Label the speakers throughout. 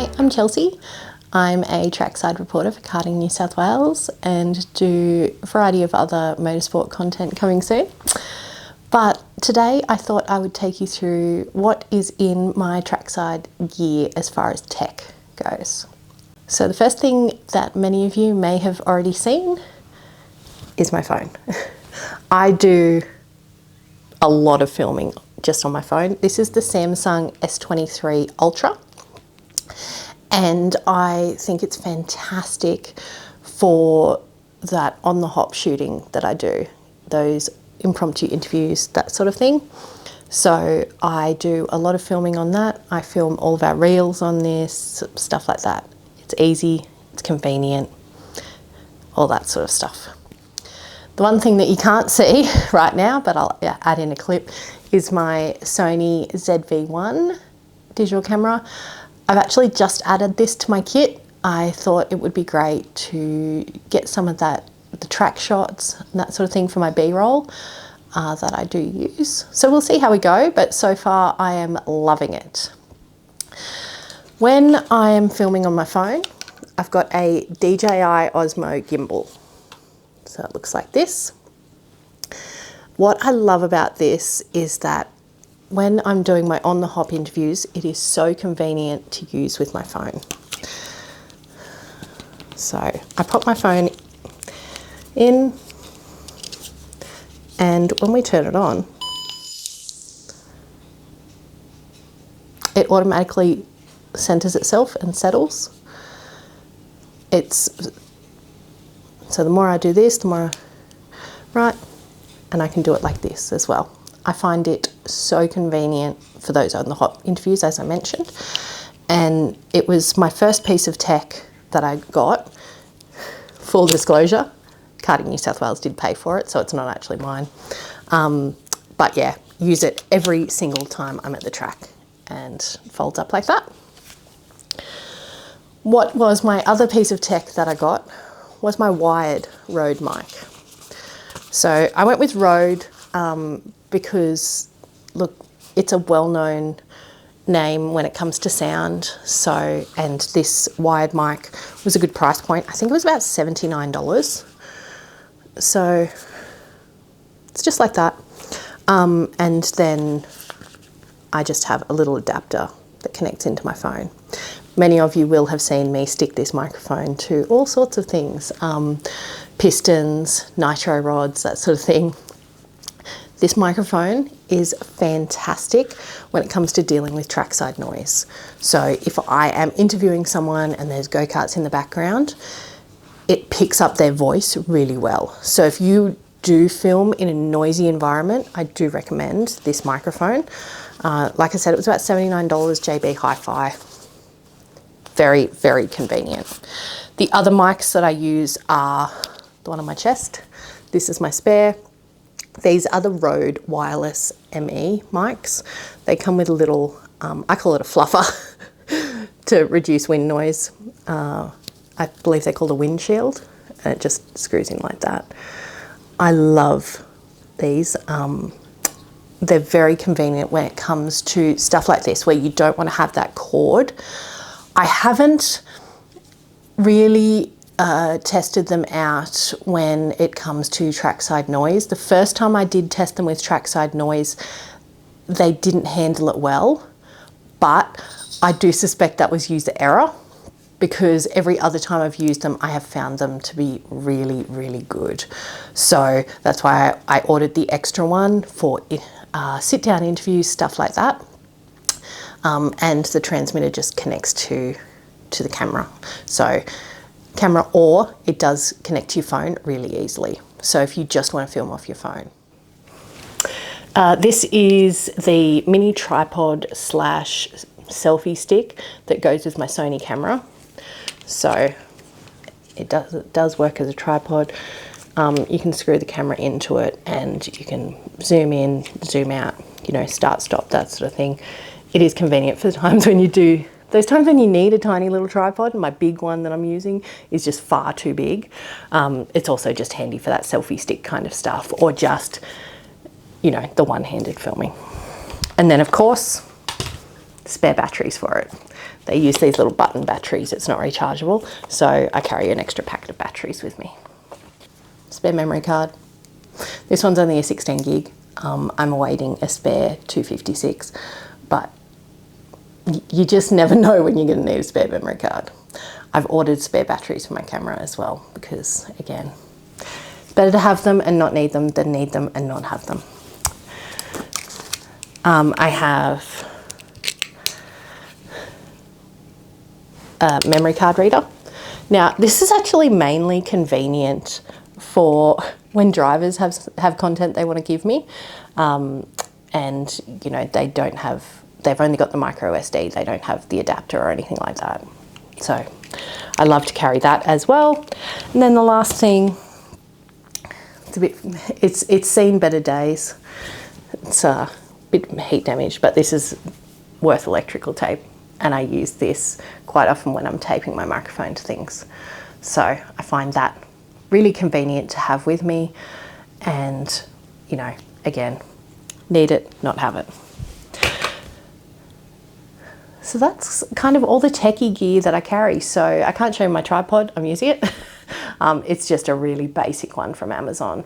Speaker 1: Hi, I'm Chelsea. I'm a trackside reporter for Karting New South Wales and do a variety of other motorsport content coming soon. But today I thought I would take you through what is in my trackside gear as far as tech goes. So the first thing that many of you may have already seen is my phone. I do a lot of filming just on my phone. This is the Samsung S23 Ultra. And I think it's fantastic for that on the hop shooting that I do, those impromptu interviews, that sort of thing. So I do a lot of filming on that. I film all of our reels on this, stuff like that. It's easy, it's convenient, all that sort of stuff. The one thing that you can't see right now, but I'll add in a clip, is my Sony ZV-1 digital camera. I've actually just added this to my kit. I thought it would be great to get some of that, the track shots and that sort of thing for my B-roll that I do use. So we'll see how we go, but so far I am loving it. When I am filming on my phone, I've got a DJI Osmo gimbal. So it looks like this. What I love about this is that when I'm doing my on-the-hop interviews, it is so convenient to use with my phone. So I pop my phone in, and when we turn it on, it automatically centers itself and settles. So the more I do this, the more right, and I can do it like this as well. I find it so convenient for those on the hop interviews, as I mentioned. And it was my first piece of tech that I got. Full disclosure, Karting New South Wales did pay for it, so it's not actually mine. But yeah, use it every single time I'm at the track, and folds up like that. What was my other piece of tech that I got was my wired Rode mic. So I went with Rode because, look, it's a well-known name when it comes to sound. So, and this wired mic was a good price point. I think it was about $79. So it's just like that. And then I just have a little adapter that connects into my phone. Many of you will have seen me stick this microphone to all sorts of things, pistons, nitro rods, that sort of thing. This microphone is fantastic when it comes to dealing with trackside noise. So if I am interviewing someone and there's go-karts in the background, it picks up their voice really well. So if you do film in a noisy environment, I do recommend this microphone. Like I said, it was about $79, JB Hi-Fi. Very, very convenient. The other mics that I use are the one on my chest. This is my spare. These are the Rode Wireless ME mics. They come with a little, I call it a fluffer to reduce wind noise. I believe they're called a windshield, and it just screws in like that. I love these. They're very convenient when it comes to stuff like this, where you don't want to have that cord. I haven't really tested them out when it comes to trackside noise. The first time I did test them with trackside noise, they didn't handle it well, but I do suspect that was user error, because every other time I've used them, I have found them to be really, really good. So that's why I ordered the extra one for sit-down interviews, stuff like that. And the transmitter just connects to the camera. So camera, or it does connect to your phone really easily. So if you just want to film off your phone. This is the mini tripod / selfie stick that goes with my Sony camera. So it does work as a tripod. You can screw the camera into it and you can zoom in, zoom out, you know, start, stop, that sort of thing. It is convenient for the times when you do, those times when you need a tiny little tripod. My big one that I'm using is just far too big. It's also just handy for that selfie stick kind of stuff, or just, you know, the one-handed filming. And then of course, spare batteries for it. They use these little button batteries. It's not rechargeable, so I carry an extra packet of batteries with me. Spare memory card. This one's only a 16 gig. I'm awaiting a spare 256, but you just never know when you're going to need a spare memory card. I've ordered spare batteries for my camera as well because, again, it's better to have them and not need them than need them and not have them. I have a memory card reader. Now, this is actually mainly convenient for when drivers have content they want to give me, and you know, they've only got the micro SD, they don't have the adapter or anything like that. So I love to carry that as well. And then the last thing, it's seen better days. It's a bit heat damaged, but this is Worth electrical tape, and I use this quite often when I'm taping my microphone to things. So I find that really convenient to have with me, and you know, again, need it, not have it. So that's kind of all the techie gear that I carry. So I can't show you my tripod, I'm using it. It's just a really basic one from Amazon.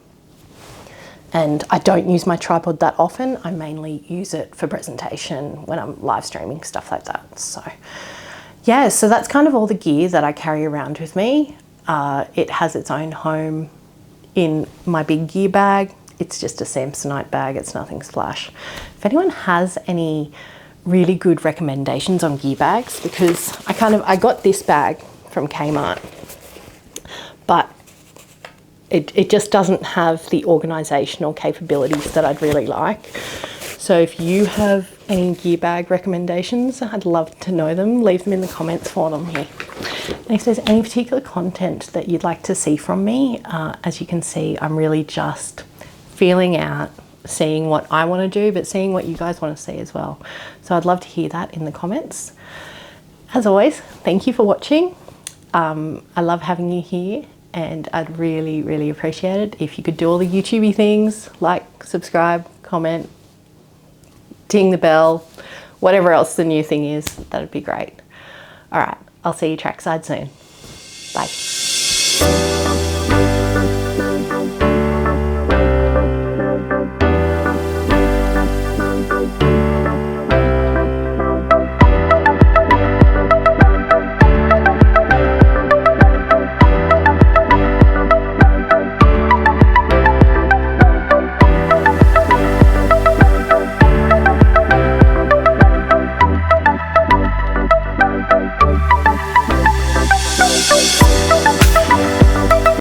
Speaker 1: And I don't use my tripod that often. I mainly use it for presentation when I'm live streaming, stuff like that. So yeah, so that's kind of all the gear that I carry around with me. It has its own home in my big gear bag. It's just a Samsonite bag, it's nothing splash. If anyone has any really good recommendations on gear bags, because I got this bag from Kmart, but it just doesn't have the organisational capabilities that I'd really like. So if you have any gear bag recommendations, I'd love to know them. Leave them in the comments for them here. And if there's any particular content that you'd like to see from me, as you can see, I'm really just feeling out, seeing what I want to do, but seeing what you guys want to see as well. So I'd love to hear that in the comments. As always, thank you for watching. I love having you here, and I'd really, really appreciate it if you could do all the YouTubey things, like, subscribe, comment, ding the bell, whatever else the new thing is, that'd be great. All right, I'll see you trackside soon. Bye.